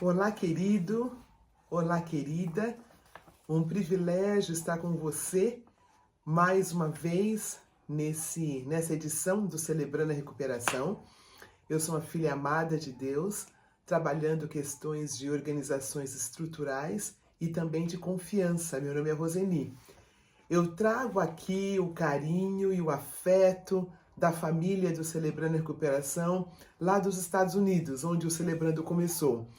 Olá, querido. Olá, querida. Um privilégio estar com você mais uma vez nessa edição do Celebrando a Recuperação. Eu sou uma filha amada de Deus, trabalhando questões de organizações estruturais e também de confiança. Meu nome é Roseni. Eu trago aqui o carinho e o afeto da família do Celebrando a Recuperação lá dos Estados Unidos, onde o Celebrando começou.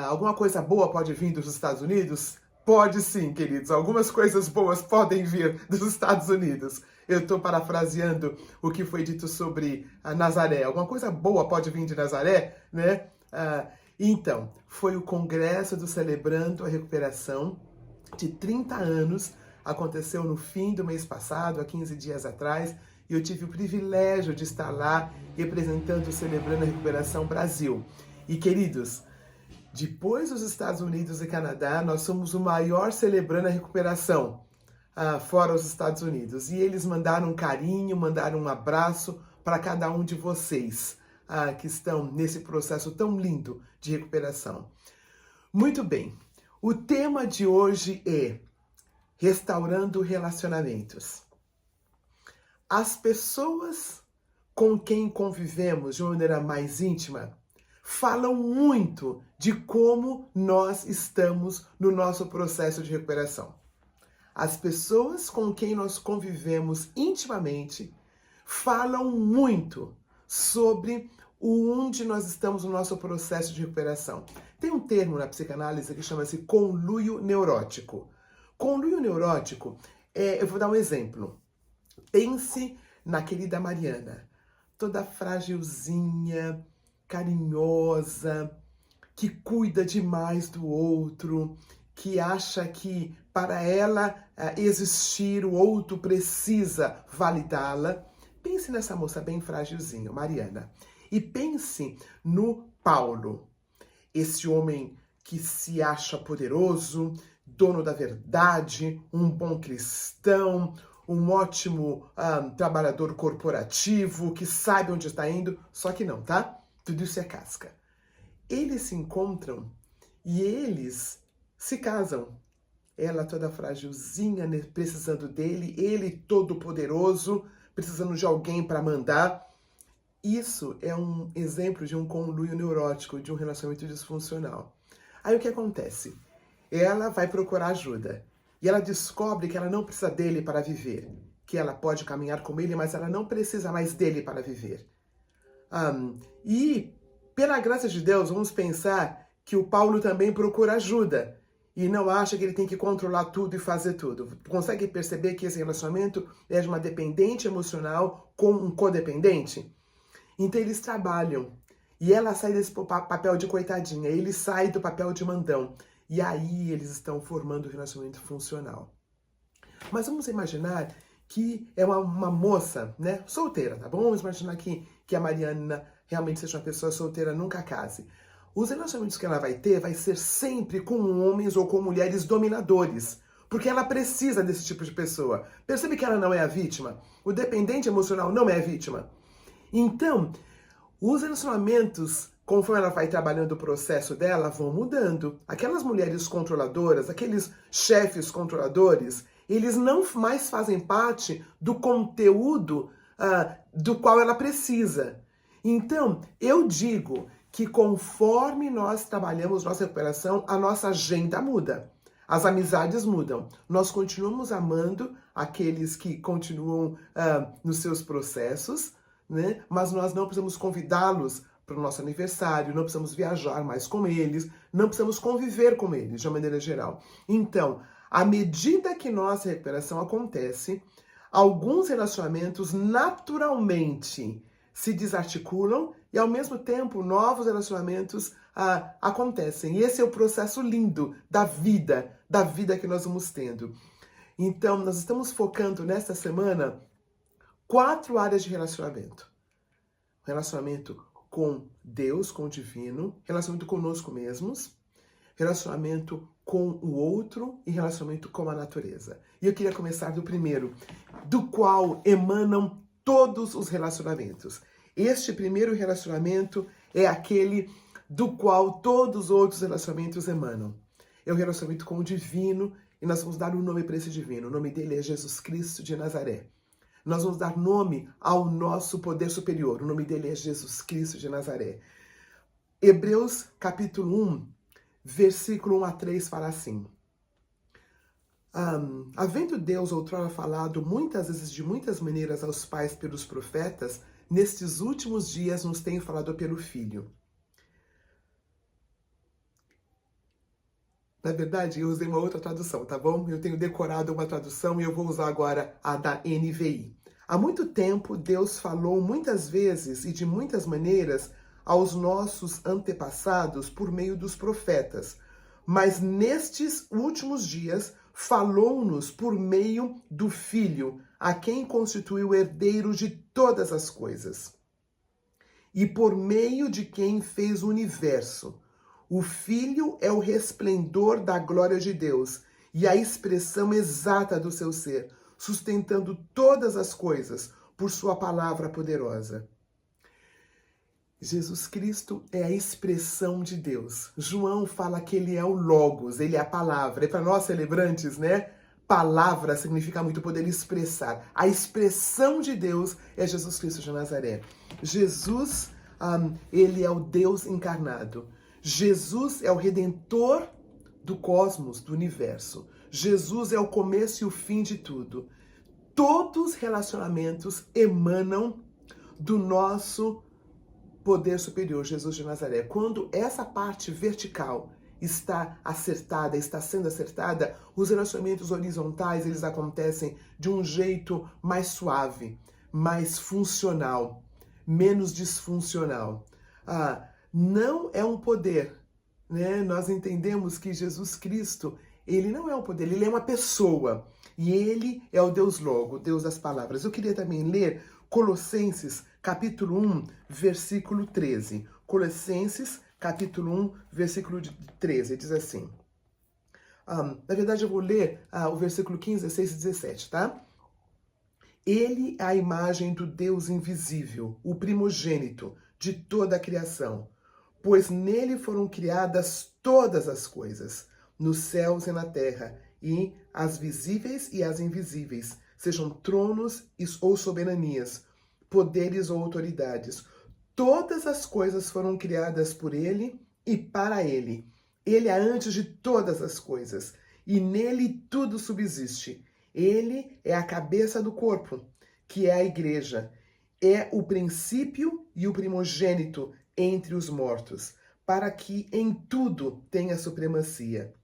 Alguma coisa boa pode vir dos Estados Unidos? Pode sim, queridos. Algumas coisas boas podem vir dos Estados Unidos. Eu estou parafraseando o que foi dito sobre Nazaré. Alguma coisa boa pode vir de Nazaré, né? Então, foi o Congresso do Celebrando a Recuperação de 30 anos. Aconteceu no fim do mês passado, há 15 dias atrás, e eu tive o privilégio de estar lá representando o Celebrando a Recuperação Brasil. E, queridos, depois dos Estados Unidos e Canadá, nós somos o maior Celebrando a Recuperação, fora os Estados Unidos. E eles mandaram um carinho, mandaram um abraço para cada um de vocês que estão nesse processo tão lindo de recuperação. Muito bem, o tema de hoje é restaurando relacionamentos. As pessoas com quem convivemos de uma maneira mais íntima falam muito de como nós estamos no nosso processo de recuperação. As pessoas com quem nós convivemos intimamente falam muito sobre onde nós estamos no nosso processo de recuperação. Tem um termo na psicanálise que chama-se conluio neurótico. Conluio neurótico, eu vou dar um exemplo. Pense na querida Mariana, toda frágilzinha, carinhosa, que cuida demais do outro, que acha que para ela existir o outro precisa validá-la. Pense nessa moça bem frágilzinha, Mariana. E pense no Paulo, esse homem que se acha poderoso, dono da verdade, um bom cristão, um ótimo trabalhador corporativo, que sabe onde está indo, só que não, tá? Tudo isso é casca. Eles se encontram e eles se casam. Ela toda frágilzinha, precisando dele, ele todo poderoso, precisando de alguém para mandar. Isso é um exemplo de um conluio neurótico, de um relacionamento disfuncional. Aí o que acontece? Ela vai procurar ajuda e ela descobre que ela não precisa dele para viver, que ela pode caminhar com ele, mas ela não precisa mais dele para viver. E, pela graça de Deus, vamos pensar que o Paulo também procura ajuda e não acha que ele tem que controlar tudo e fazer tudo. Consegue perceber que esse relacionamento é de uma dependente emocional com um codependente? Então eles trabalham e ela sai desse papel de coitadinha, ele sai do papel de mandão. E aí eles estão formando um relacionamento funcional. Mas vamos imaginar que é uma moça, né, solteira, tá bom? Vamos imaginar que a Mariana realmente seja uma pessoa solteira, nunca case. Os relacionamentos que ela vai ter vai ser sempre com homens ou com mulheres dominadores, porque ela precisa desse tipo de pessoa. Percebe que ela não é a vítima? O dependente emocional não é a vítima. Então, os relacionamentos, conforme ela vai trabalhando o processo dela, vão mudando. Aquelas mulheres controladoras, aqueles chefes controladores, eles não mais fazem parte do conteúdo do qual ela precisa. Então, eu digo que conforme nós trabalhamos nossa recuperação, a nossa agenda muda. As amizades mudam. Nós continuamos amando aqueles que continuam nos seus processos, né? Mas nós não precisamos convidá-los para o nosso aniversário, não precisamos viajar mais com eles, não precisamos conviver com eles de uma maneira geral. Então, à medida que nossa recuperação acontece, alguns relacionamentos naturalmente se desarticulam e, ao mesmo tempo, novos relacionamentos acontecem. E esse é o processo lindo da vida que nós vamos tendo. Então, nós estamos focando nesta semana 4 áreas de relacionamento. Relacionamento com Deus, com o divino, relacionamento conosco mesmos, relacionamento com o outro e relacionamento com a natureza. E eu queria começar do primeiro, do qual emanam todos os relacionamentos. Este primeiro relacionamento é aquele do qual todos os outros relacionamentos emanam. É o relacionamento com o divino, e nós vamos dar um nome para esse divino. O nome dele é Jesus Cristo de Nazaré. Nós vamos dar nome ao nosso poder superior. O nome dele é Jesus Cristo de Nazaré. Hebreus capítulo 1, versículo 1 a 3 fala assim. Havendo Deus outrora falado muitas vezes de muitas maneiras aos pais pelos profetas, nestes últimos dias nos tem falado pelo Filho. Na verdade, eu usei uma outra tradução, tá bom? Eu tenho decorado uma tradução e eu vou usar agora a da NVI. Há muito tempo, Deus falou muitas vezes e de muitas maneiras aos nossos antepassados por meio dos profetas. Mas nestes últimos dias, falou-nos por meio do Filho, a quem constituiu o herdeiro de todas as coisas. E por meio de quem fez o universo. O Filho é o resplendor da glória de Deus e a expressão exata do seu ser, sustentando todas as coisas por sua palavra poderosa. Jesus Cristo é a expressão de Deus. João fala que ele é o Logos, ele é a palavra. E para nós celebrantes, né? Palavra significa muito poder expressar. A expressão de Deus é Jesus Cristo de Nazaré. Jesus, ele é o Deus encarnado. Jesus é o Redentor do cosmos, do universo. Jesus é o começo e o fim de tudo. Todos os relacionamentos emanam do nosso poder superior, Jesus de Nazaré. Quando essa parte vertical está acertada, está sendo acertada, os relacionamentos horizontais, eles acontecem de um jeito mais suave, mais funcional, menos disfuncional. Não é um poder, né? Nós entendemos que Jesus Cristo, ele não é um poder, ele é uma pessoa. E ele é o Deus Logo, Deus das palavras. Eu queria também ler Colossenses, capítulo 1, versículo 13. Colossenses, capítulo 1, versículo 13. Diz assim. Na verdade, eu vou ler o versículo 15, 16 e 17, tá? Ele é a imagem do Deus invisível, o primogênito de toda a criação, pois nele foram criadas todas as coisas, nos céus e na terra, e as visíveis e as invisíveis, sejam tronos ou soberanias, poderes ou autoridades. Todas as coisas foram criadas por ele e para ele. Ele é antes de todas as coisas, e nele tudo subsiste. Ele é a cabeça do corpo, que é a igreja. É o princípio e o primogênito entre os mortos, para que em tudo tenha supremacia.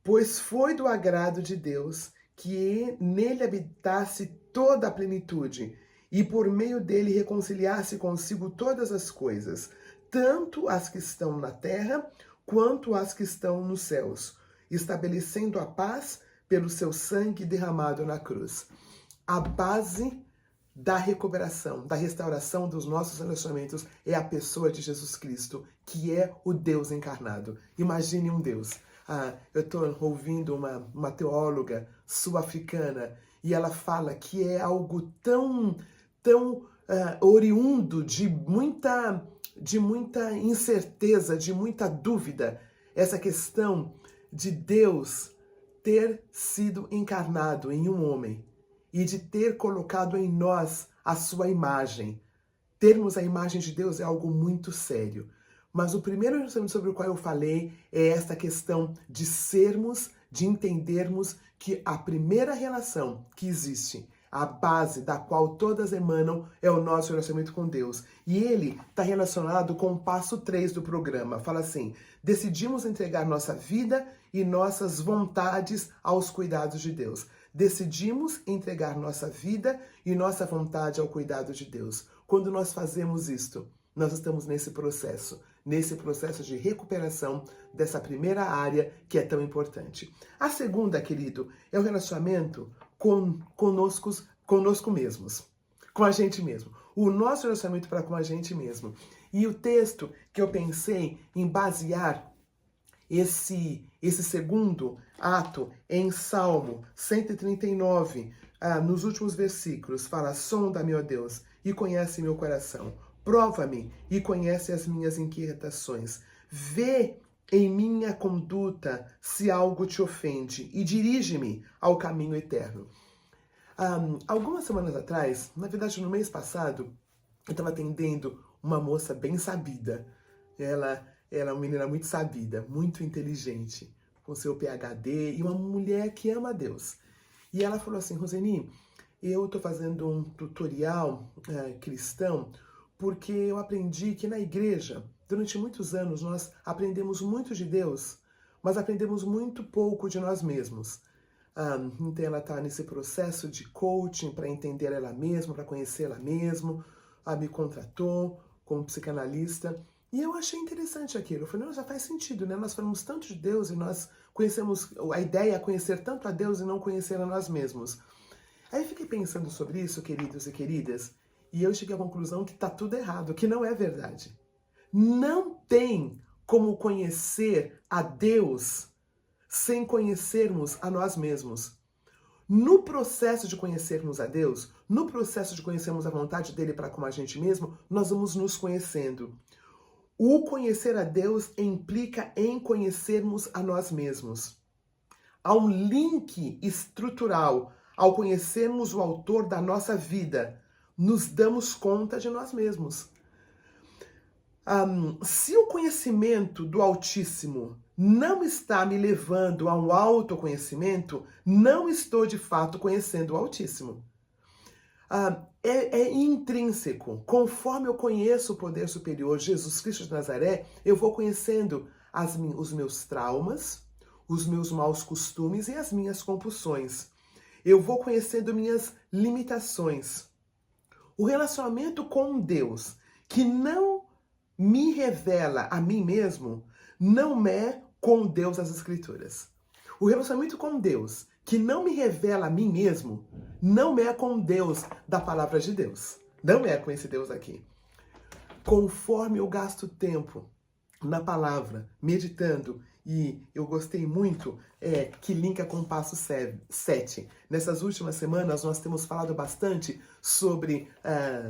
Pois foi do agrado de Deus que nele habitasse toda a plenitude, e por meio dele reconciliasse consigo todas as coisas, tanto as que estão na terra, quanto as que estão nos céus, estabelecendo a paz pelo seu sangue derramado na cruz. A base da recuperação, da restauração dos nossos relacionamentos é a pessoa de Jesus Cristo, que é o Deus encarnado. Imagine um Deus. Eu estou ouvindo uma teóloga sul-africana e ela fala que é algo tão oriundo de muita incerteza, de muita dúvida, essa questão de Deus ter sido encarnado em um homem e de ter colocado em nós a sua imagem. Termos a imagem de Deus é algo muito sério. Mas o primeiro relacionamento sobre o qual eu falei é esta questão de sermos, de entendermos que a primeira relação que existe, a base da qual todas emanam, é o nosso relacionamento com Deus. E ele está relacionado com o passo 3 do programa. Fala assim: decidimos entregar nossa vida e nossas vontades aos cuidados de Deus. Decidimos entregar nossa vida e nossa vontade ao cuidado de Deus. Quando nós fazemos isto, nós estamos nesse processo de recuperação dessa primeira área que é tão importante. A segunda, querido, é o relacionamento conosco mesmos, com a gente mesmo. O nosso relacionamento para com a gente mesmo. E o texto que eu pensei em basear esse segundo ato em Salmo 139, nos últimos versículos, fala: sonda-me, ó Deus, e conhece meu coração. Prova-me e conhece as minhas inquietações. Vê em minha conduta se algo te ofende e dirige-me ao caminho eterno. Algumas semanas atrás, na verdade no mês passado, eu estava atendendo uma moça bem sabida. Ela era uma menina muito sabida, muito inteligente, com seu PhD, e uma mulher que ama a Deus. E ela falou assim: Roseni, eu estou fazendo um tutorial cristão porque eu aprendi que na igreja, durante muitos anos, nós aprendemos muito de Deus, mas aprendemos muito pouco de nós mesmos. Então ela está nesse processo de coaching para entender ela mesma, para conhecer ela mesma. Me contratou como psicanalista. E eu achei interessante aquilo. Eu falei, não, já faz sentido, né? Nós falamos tanto de Deus e nós conhecemos, a ideia é conhecer tanto a Deus e não conhecer a nós mesmos. Aí eu fiquei pensando sobre isso, queridos e queridas, e eu cheguei à conclusão que está tudo errado, que não é verdade. Não tem como conhecer a Deus sem conhecermos a nós mesmos. No processo de conhecermos a Deus, no processo de conhecermos a vontade dele para com a gente mesmo, nós vamos nos conhecendo. O conhecer a Deus implica em conhecermos a nós mesmos. Há um link estrutural. Ao conhecermos o autor da nossa vida, nos damos conta de nós mesmos. Se o conhecimento do Altíssimo não está me levando a um autoconhecimento, não estou de fato conhecendo o Altíssimo. É intrínseco. Conforme eu conheço o poder superior, Jesus Cristo de Nazaré, eu vou conhecendo os meus traumas, os meus maus costumes e as minhas compulsões. Eu vou conhecendo minhas limitações. O relacionamento com Deus, que não me revela a mim mesmo, não é com Deus das Escrituras. O relacionamento com Deus, que não me revela a mim mesmo, não é com Deus da palavra de Deus. Não é com esse Deus aqui. Conforme eu gasto tempo na palavra, meditando, e eu gostei muito, que linka com o passo 7. Nessas últimas semanas nós temos falado bastante sobre,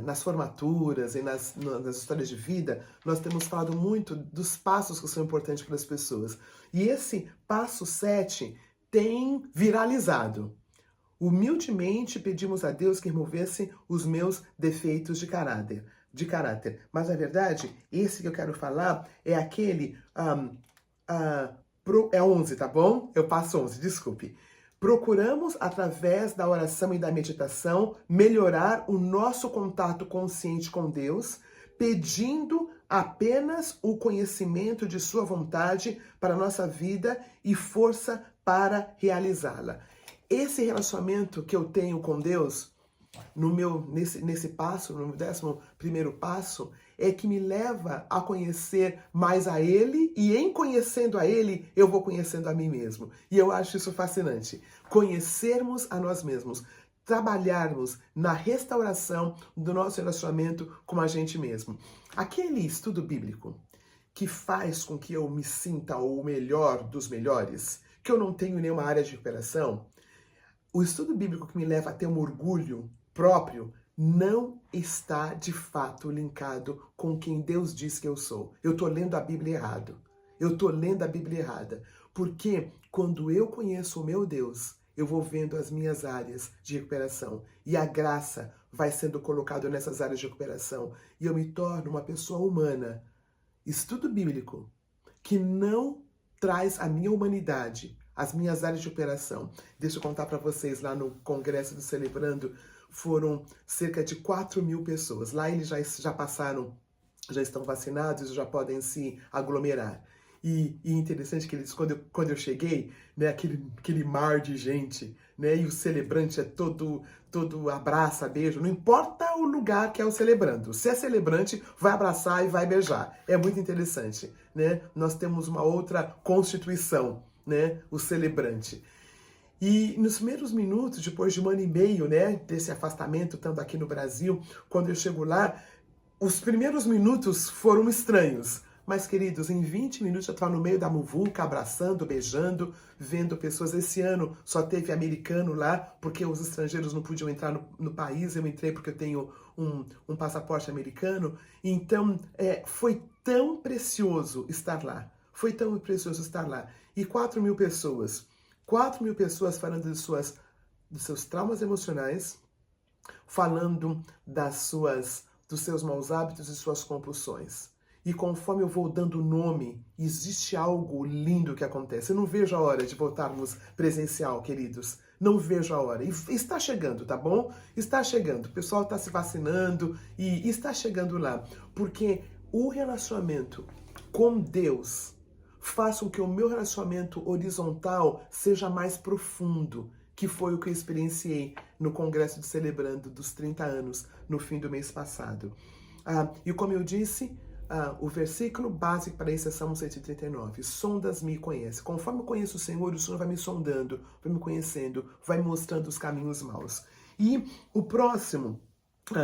nas formaturas e nas histórias de vida, nós temos falado muito dos passos que são importantes para as pessoas. E esse passo 7 tem viralizado. Humildemente pedimos a Deus que removesse os meus defeitos de caráter. Mas, na verdade, esse que eu quero falar é aquele... é 11, tá bom? Eu passo 11, desculpe. Procuramos, através da oração e da meditação, melhorar o nosso contato consciente com Deus, pedindo apenas o conhecimento de sua vontade para a nossa vida e força para realizá-la. Esse relacionamento que eu tenho com Deus, nesse passo, no 11º passo, é que me leva a conhecer mais a Ele, e em conhecendo a Ele, eu vou conhecendo a mim mesmo. E eu acho isso fascinante. Conhecermos a nós mesmos, trabalharmos na restauração do nosso relacionamento com a gente mesmo. Aquele estudo bíblico que faz com que eu me sinta o melhor dos melhores, que eu não tenho nenhuma área de recuperação, o estudo bíblico que me leva a ter um orgulho próprio não está de fato linkado com quem Deus diz que eu sou. Eu estou lendo a Bíblia errado. Porque quando eu conheço o meu Deus, eu vou vendo as minhas áreas de recuperação. E a graça vai sendo colocada nessas áreas de recuperação. E eu me torno uma pessoa humana. Estudo bíblico que não traz a minha humanidade, as minhas áreas de recuperação. Deixa eu contar para vocês, lá no Congresso do Celebrando, foram cerca de 4.000 pessoas. Lá eles já passaram, já estão vacinados e já podem se aglomerar. E interessante que eles, quando eu cheguei, né, aquele mar de gente, né, e o celebrante é todo abraça, beija, não importa o lugar que é o celebrando. Se é celebrante, vai abraçar e vai beijar. É muito interessante, né? Nós temos uma outra constituição, né, o celebrante. E nos primeiros minutos, depois de 1 ano e meio, né, desse afastamento, estando aqui no Brasil, quando eu chego lá, os primeiros minutos foram estranhos. Mas, queridos, em 20 minutos eu estava no meio da muvuca, abraçando, beijando, vendo pessoas. Esse ano só teve americano lá, porque os estrangeiros não podiam entrar no país. Eu entrei porque eu tenho um passaporte americano. Então, foi tão precioso estar lá. Foi tão precioso estar lá. E 4.000 pessoas. 4.000 pessoas falando dos seus traumas emocionais, falando dos seus maus hábitos e suas compulsões. E conforme eu vou dando nome, existe algo lindo que acontece. Eu não vejo a hora de voltarmos presencial, queridos. Não vejo a hora. E está chegando, tá bom? Está chegando. O pessoal está se vacinando e está chegando lá. Porque o relacionamento com Deus faz com que o meu relacionamento horizontal seja mais profundo, que foi o que eu experienciei no Congresso de Celebrando dos 30 anos, no fim do mês passado. E como eu disse, o versículo básico para isso é Salmo 139. Sondas-me e conhece. Conforme eu conheço o Senhor vai me sondando, vai me conhecendo, vai me mostrando os caminhos maus. E o próximo,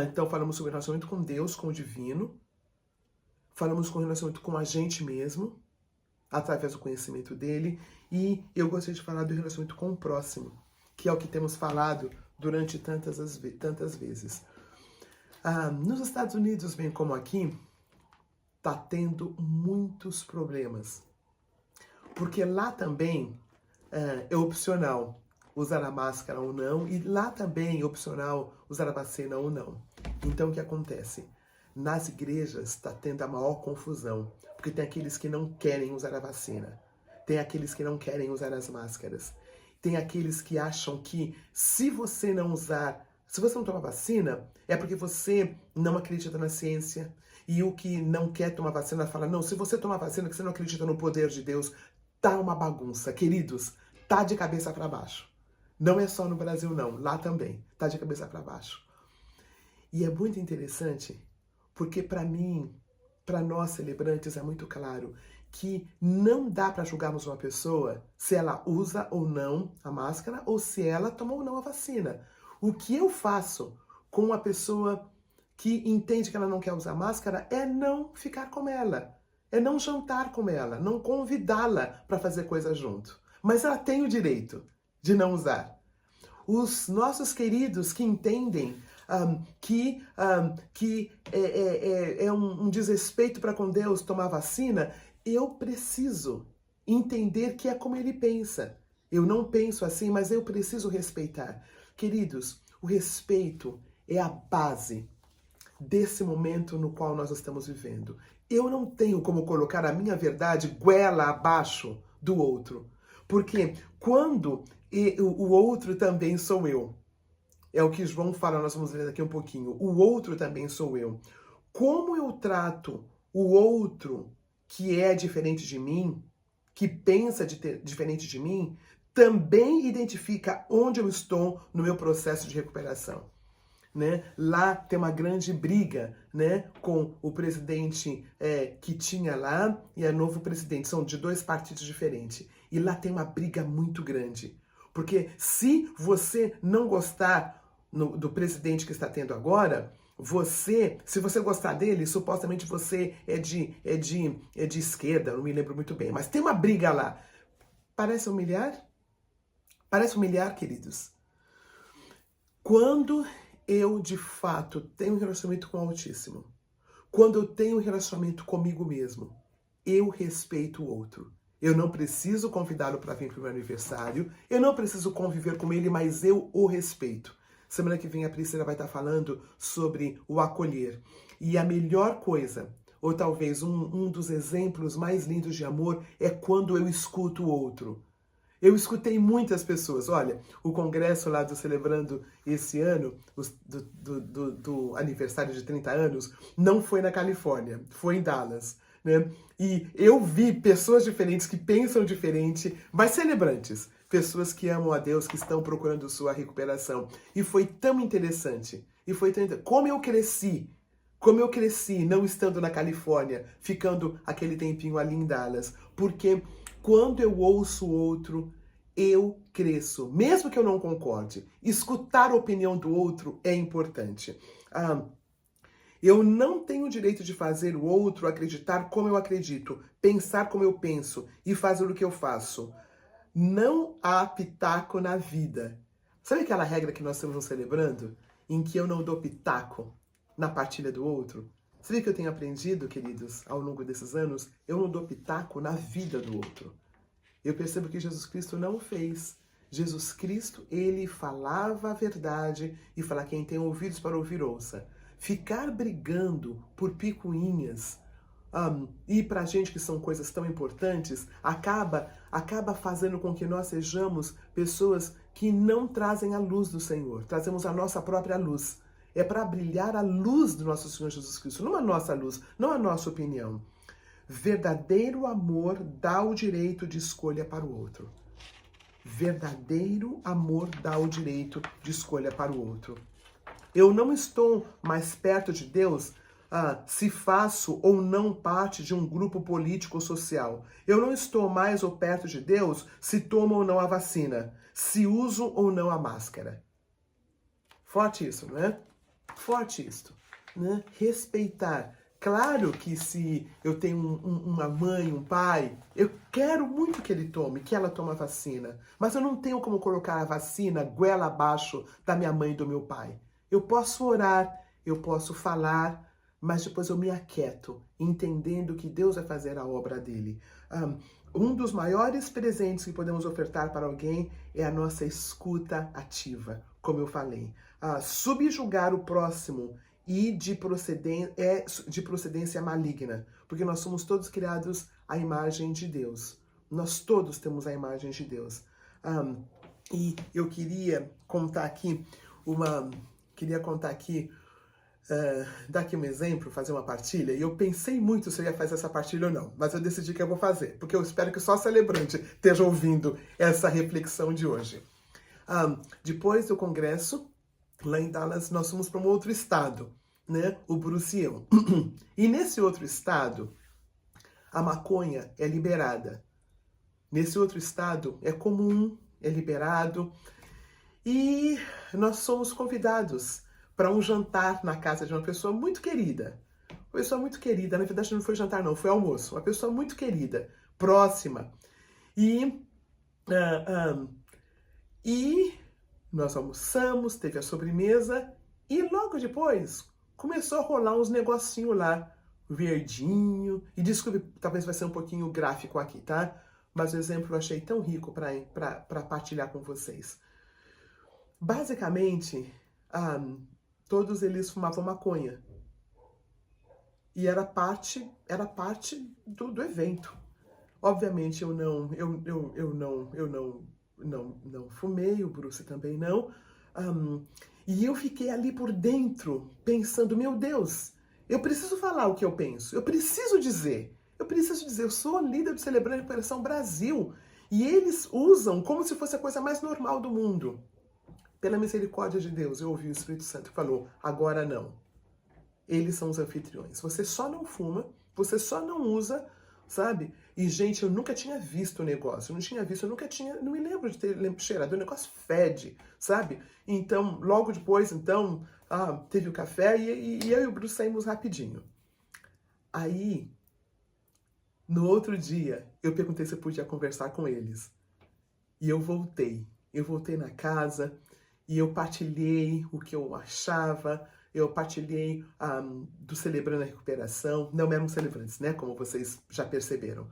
então falamos sobre o relacionamento com Deus, com o divino. Falamos com o relacionamento com a gente mesmo, através do conhecimento dele. E eu gostaria de falar do relacionamento com o próximo, que é o que temos falado durante tantas vezes. Nos Estados Unidos, bem como aqui, está tendo muitos problemas. Porque lá também é opcional usar a máscara ou não, e lá também é opcional usar a vacina ou não. Então o que acontece? Nas igrejas está tendo a maior confusão, porque tem aqueles que não querem usar a vacina, tem aqueles que não querem usar as máscaras, tem aqueles que acham que se você não tomar vacina, é porque você não acredita na ciência. E o que não quer tomar vacina fala, não, se você tomar vacina, que você não acredita no poder de Deus, tá uma bagunça. Queridos, tá de cabeça para baixo. Não é só no Brasil, não. Lá também, tá de cabeça para baixo. E é muito interessante, porque para mim, para nós celebrantes, é muito claro que não dá para julgarmos uma pessoa se ela usa ou não a máscara ou se ela toma ou não a vacina. O que eu faço com uma pessoa que entende que ela não quer usar máscara é não ficar com ela, é não jantar com ela, não convidá-la para fazer coisa junto. Mas ela tem o direito de não usar. Os nossos queridos que entendem que é um desrespeito para com Deus tomar vacina, eu preciso entender que é como ele pensa. Eu não penso assim, mas eu preciso respeitar. Queridos, o respeito é a base desse momento no qual nós estamos vivendo. Eu não tenho como colocar a minha verdade goela abaixo do outro. Porque quando o outro também sou eu. É o que João fala, nós vamos ler daqui um pouquinho. O outro também sou eu. Como eu trato o outro que é diferente de mim, que pensa diferente de mim, também identifica onde eu estou no meu processo de recuperação. Né? Lá tem uma grande briga, né, com o presidente que tinha lá e o novo presidente. São de dois partidos diferentes. E lá tem uma briga muito grande. Porque se você não gostar do presidente que está tendo agora, se você gostar dele, supostamente você é de esquerda, não me lembro muito bem. Mas tem uma briga lá. Parece humilhar? Parece humilhar, queridos. Quando eu, de fato, tenho um relacionamento com o Altíssimo, quando eu tenho um relacionamento comigo mesmo, eu respeito o outro. Eu não preciso convidá-lo para vir para o meu aniversário, eu não preciso conviver com ele, mas eu o respeito. Semana que vem a Priscila vai estar falando sobre o acolher. E a melhor coisa, ou talvez um dos exemplos mais lindos de amor, é quando eu escuto o outro. Eu escutei muitas pessoas. Olha, o congresso lá do Celebrando esse ano, do aniversário de 30 anos, não foi na Califórnia, foi em Dallas. Né? E eu vi pessoas diferentes que pensam diferente, mas celebrantes. Pessoas que amam a Deus, que estão procurando sua recuperação. E foi tão interessante. Como eu cresci não estando na Califórnia, ficando aquele tempinho ali em Dallas. Porque quando eu ouço o outro, eu cresço. Mesmo que eu não concorde, escutar a opinião do outro é importante. Eu não tenho o direito de fazer o outro acreditar como eu acredito, pensar como eu penso e fazer o que eu faço. Não há pitaco na vida. Sabe aquela regra que nós estamos celebrando? Em que eu não dou pitaco na partilha do outro? Sabe o que eu tenho aprendido, queridos, ao longo desses anos? Eu não dou pitaco na vida do outro. Eu percebo que Jesus Cristo não o fez. Jesus Cristo, ele falava a verdade e fala: quem tem ouvidos para ouvir, ouça. Ficar brigando por picuinhas, e pra gente que são coisas tão importantes, acaba fazendo com que nós sejamos pessoas que não trazem a luz do Senhor, trazemos a nossa própria luz. É para brilhar a luz do nosso Senhor Jesus Cristo, não a nossa luz, não a nossa opinião. Verdadeiro amor dá o direito de escolha para o outro. Verdadeiro amor dá o direito de escolha para o outro. Eu não estou mais perto de Deus se faço ou não parte de um grupo político ou social. Eu não estou mais ou perto de Deus se tomo ou não a vacina, se uso ou não a máscara. Forte isso, não é? Forte isso, né? Respeitar. Claro que se eu tenho uma mãe, um pai, eu quero muito que ele tome, que ela tome a vacina. Mas eu não tenho como colocar a vacina goela abaixo da minha mãe e do meu pai. Eu posso orar, eu posso falar, mas depois eu me aquieto, entendendo que Deus vai fazer a obra dele. Um dos maiores presentes que podemos ofertar para alguém é a nossa escuta ativa, como eu falei. Subjugar o próximo e de procedência maligna, porque nós somos todos criados à imagem de Deus. Nós todos temos a imagem de Deus. E eu queria contar aqui dar aqui um exemplo, fazer uma partilha, e eu pensei muito se eu ia fazer essa partilha ou não, mas eu decidi que eu vou fazer, porque eu espero que só o celebrante esteja ouvindo essa reflexão de hoje. Depois do congresso, lá em Dallas, nós fomos para um outro estado, né? O Bruce e eu. E nesse outro estado, a maconha é liberada. Nesse outro estado, é comum, é liberado. E nós somos convidados para um jantar na casa de uma pessoa muito querida. Uma pessoa muito querida, na verdade não foi jantar não, foi almoço. Uma pessoa muito querida, próxima. E nós almoçamos, teve a sobremesa e logo depois começou a rolar uns negocinho lá, verdinho. E desculpe, talvez vai ser um pouquinho gráfico aqui, tá? Mas o exemplo eu achei tão rico para partilhar com vocês. Basicamente, todos eles fumavam maconha. E era parte do evento. Obviamente eu não fumei, o Bruce também não. E eu fiquei ali por dentro, pensando, meu Deus, eu preciso falar o que eu penso, eu preciso dizer, eu sou líder do Celebrando a Recuperação Brasil, e eles usam como se fosse a coisa mais normal do mundo. Pela misericórdia de Deus, eu ouvi o Espírito Santo que falou, agora não. Eles são os anfitriões. Você só não fuma, você só não usa, sabe? E, gente, eu nunca tinha visto o negócio. Não me lembro de ter cheirado. O negócio fede, sabe? Então, logo depois, teve o café e eu e o Bruce saímos rapidinho. Aí, no outro dia, eu perguntei se eu podia conversar com eles. E eu voltei. Eu voltei na casa e eu partilhei o que eu achava. Eu partilhei do Celebrando a Recuperação. Não eram celebrantes, né? Como vocês já perceberam.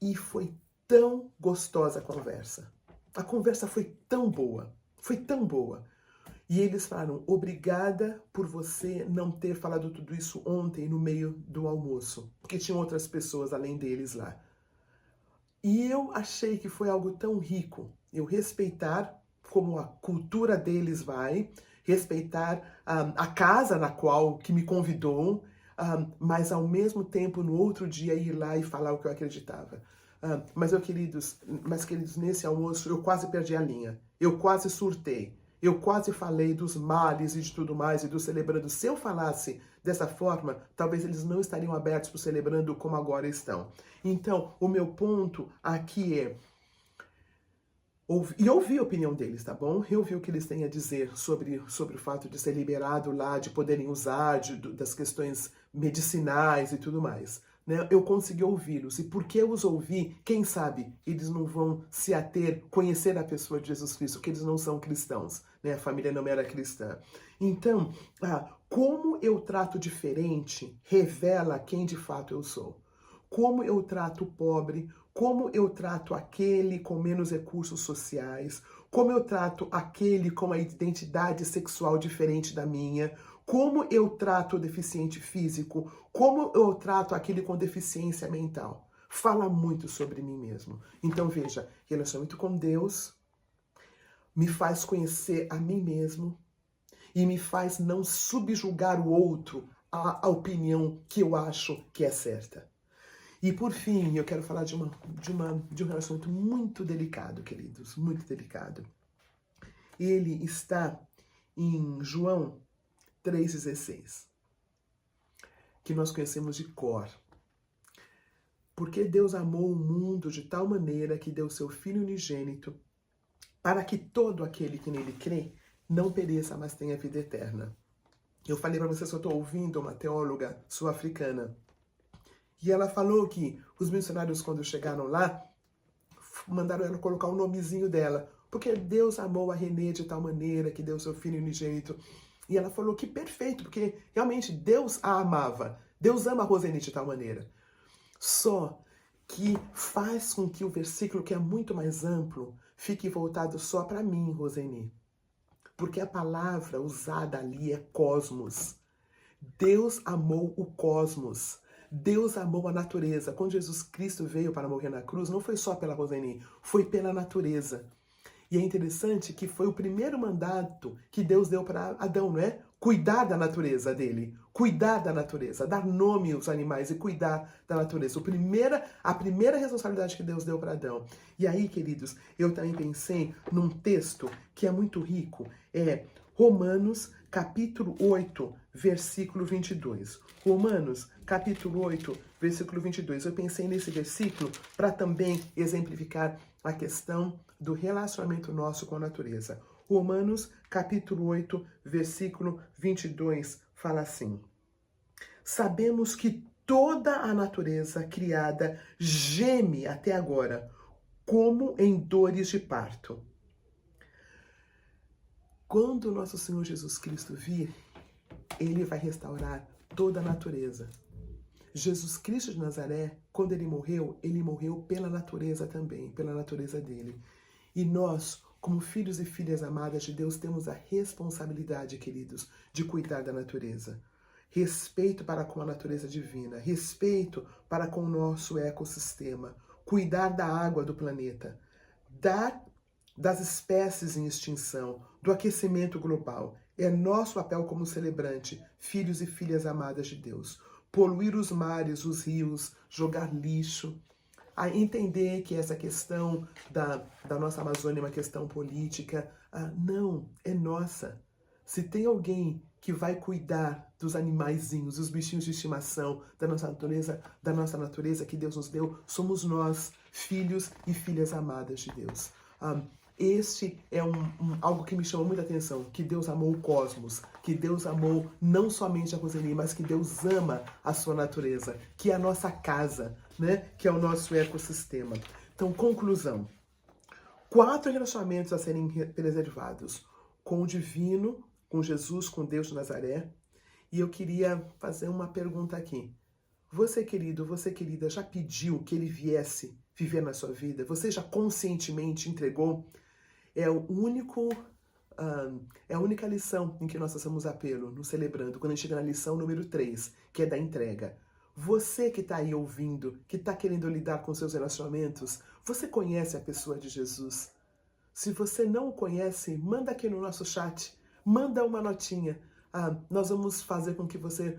E foi tão gostosa a conversa. A conversa foi tão boa. Foi tão boa. E eles falaram, obrigada por você não ter falado tudo isso ontem no meio do almoço. Porque tinham outras pessoas além deles lá. E eu achei que foi algo tão rico. Eu respeitar como a cultura deles vai, respeitar a casa na qual que me convidou, mas ao mesmo tempo no outro dia ir lá e falar o que eu acreditava. Mas queridos, nesse almoço eu quase perdi a linha, eu quase surtei, eu quase falei dos males e de tudo mais e do Celebrando. Se eu falasse dessa forma, talvez eles não estariam abertos para o Celebrando como agora estão. Então, o meu ponto aqui é ouvir a opinião deles, tá bom? Eu ouvi o que eles têm a dizer sobre o fato de ser liberado lá, de poderem usar das questões medicinais e tudo mais. Né? Eu consegui ouvi-los. E porque eu os ouvi, quem sabe eles não vão se ater, conhecer a pessoa de Jesus Cristo, porque eles não são cristãos. Né? A família não era cristã. Então, como eu trato diferente revela quem de fato eu sou. Como eu trato o pobre, como eu trato aquele com menos recursos sociais, como eu trato aquele com a identidade sexual diferente da minha, como eu trato o deficiente físico, como eu trato aquele com deficiência mental. Fala muito sobre mim mesmo. Então veja, relacionamento com Deus me faz conhecer a mim mesmo e me faz não subjugar o outro à opinião que eu acho que é certa. E por fim, eu quero falar de um relacionamento muito delicado, queridos, muito delicado. Ele está em João 3,16, que nós conhecemos de cor. Porque Deus amou o mundo de tal maneira que deu seu Filho unigênito, para que todo aquele que nele crê não pereça, mas tenha vida eterna. Eu falei para vocês que eu estou ouvindo uma teóloga sul-africana, e ela falou que os missionários, quando chegaram lá, mandaram ela colocar o nomezinho dela, porque Deus amou a Renê de tal maneira que deu seu Filho unigênito. E ela falou que perfeito, porque realmente Deus a amava. Deus ama a Roseni de tal maneira. Só que faz com que o versículo, que é muito mais amplo, fique voltado só para mim, Roseni. Porque a palavra usada ali é cosmos. Deus amou o cosmos. Deus amou a natureza. Quando Jesus Cristo veio para morrer na cruz, não foi só pela Roseni, foi pela natureza. E é interessante que foi o primeiro mandato que Deus deu para Adão, não é? Cuidar da natureza dele, cuidar da natureza, dar nome aos animais e cuidar da natureza. A primeira responsabilidade que Deus deu para Adão. E aí, queridos, eu também pensei num texto que é muito rico, é Romanos, capítulo 8, versículo 22. Romanos, capítulo 8, versículo 22. Eu pensei nesse versículo para também exemplificar a questão do relacionamento nosso com a natureza. Romanos, capítulo 8, versículo 22, fala assim: sabemos que toda a natureza criada geme até agora, como em dores de parto. Quando o nosso Senhor Jesus Cristo vir, Ele vai restaurar toda a natureza. Jesus Cristo de Nazaré, quando Ele morreu pela natureza também, pela natureza dele. E nós, como filhos e filhas amadas de Deus, temos a responsabilidade, queridos, de cuidar da natureza. Respeito para com a natureza divina, respeito para com o nosso ecossistema, cuidar da água do planeta, dar das espécies em extinção, do aquecimento global. É nosso papel como celebrante, filhos e filhas amadas de Deus. Poluir os mares, os rios, jogar lixo, a entender que essa questão da nossa Amazônia é uma questão política. Não, é nossa. Se tem alguém que vai cuidar dos animaizinhos, dos bichinhos de estimação, da nossa natureza que Deus nos deu, somos nós, filhos e filhas amadas de Deus. Este é algo que me chamou muita atenção, que Deus amou o cosmos, que Deus amou não somente a Roseni, mas que Deus ama a sua natureza, que é a nossa casa, né? Que é o nosso ecossistema. Então, conclusão. 4 relacionamentos a serem preservados. Com o divino, com Jesus, com Deus de Nazaré. E eu queria fazer uma pergunta aqui. Você, querido, você, querida, já pediu que ele viesse viver na sua vida? Você já conscientemente entregou? É a única lição em que nós fazemos apelo, no Celebrando, quando a gente chega na lição número 3, que é da entrega. Você que está aí ouvindo, que está querendo lidar com seus relacionamentos, você conhece a pessoa de Jesus? Se você não o conhece, manda aqui no nosso chat, manda uma notinha. Nós vamos fazer com que você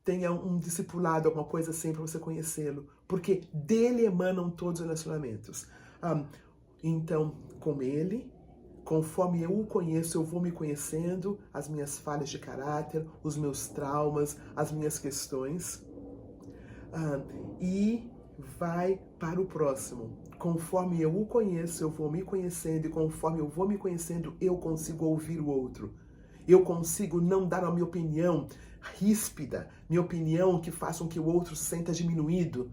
tenha um discipulado, alguma coisa assim, para você conhecê-lo. Porque dele emanam todos os relacionamentos. Então, com ele, conforme eu o conheço, eu vou me conhecendo, as minhas falhas de caráter, os meus traumas, as minhas questões. E vai para o próximo. Conforme eu o conheço, eu vou me conhecendo, e conforme eu vou me conhecendo, eu consigo ouvir o outro. Eu consigo não dar a minha opinião ríspida, minha opinião que faça com que o outro se sinta diminuído,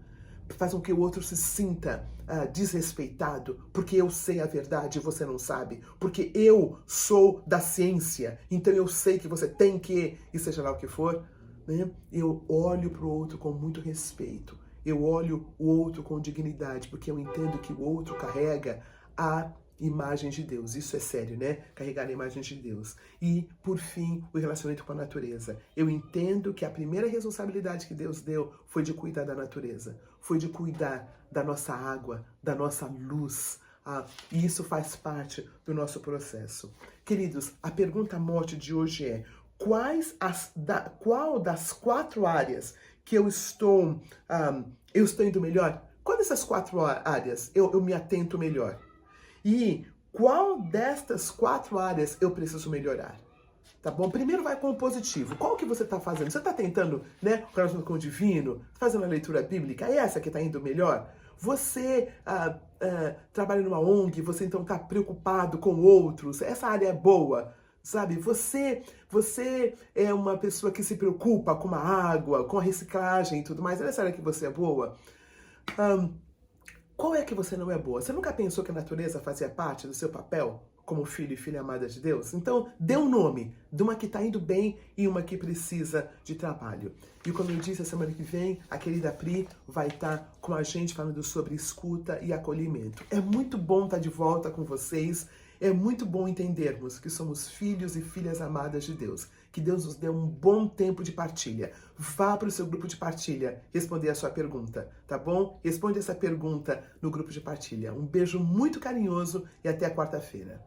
faz com que o outro se sinta desrespeitado, porque eu sei a verdade e você não sabe, porque eu sou da ciência, então eu sei que você tem que, e seja lá o que for, né? Eu olho para o outro com muito respeito, eu olho o outro com dignidade, porque eu entendo que o outro carrega a imagem de Deus. Isso é sério, né? Carregar a imagem de Deus. E, por fim, o relacionamento com a natureza. Eu entendo que a primeira responsabilidade que Deus deu foi de cuidar da natureza. Foi de cuidar da nossa água, da nossa luz. E isso faz parte do nosso processo. Queridos, a pergunta morte de hoje é: qual das 4 áreas que eu estou indo melhor? Qual dessas 4 áreas eu me atento melhor? E qual destas 4 áreas eu preciso melhorar? Tá bom? Primeiro vai com o positivo. Qual que você está fazendo? Você está tentando, né, com o divino, fazendo a leitura bíblica? É essa que está indo melhor? Você trabalha numa ONG, você então está preocupado com outros? Essa área é boa, sabe? Você é uma pessoa que se preocupa com a água, com a reciclagem e tudo mais. É essa área que você é boa? Qual é que você não é boa? Você nunca pensou que a natureza fazia parte do seu papel como filho e filha amada de Deus? Então, dê um nome de uma que está indo bem e uma que precisa de trabalho. E como eu disse, a semana que vem, a querida Pri vai estar com a gente falando sobre escuta e acolhimento. É muito bom estar de volta com vocês. É muito bom entendermos que somos filhos e filhas amadas de Deus. Que Deus nos dê um bom tempo de partilha. Vá para o seu grupo de partilha responder a sua pergunta, tá bom? Responde essa pergunta no grupo de partilha. Um beijo muito carinhoso e até a quarta-feira.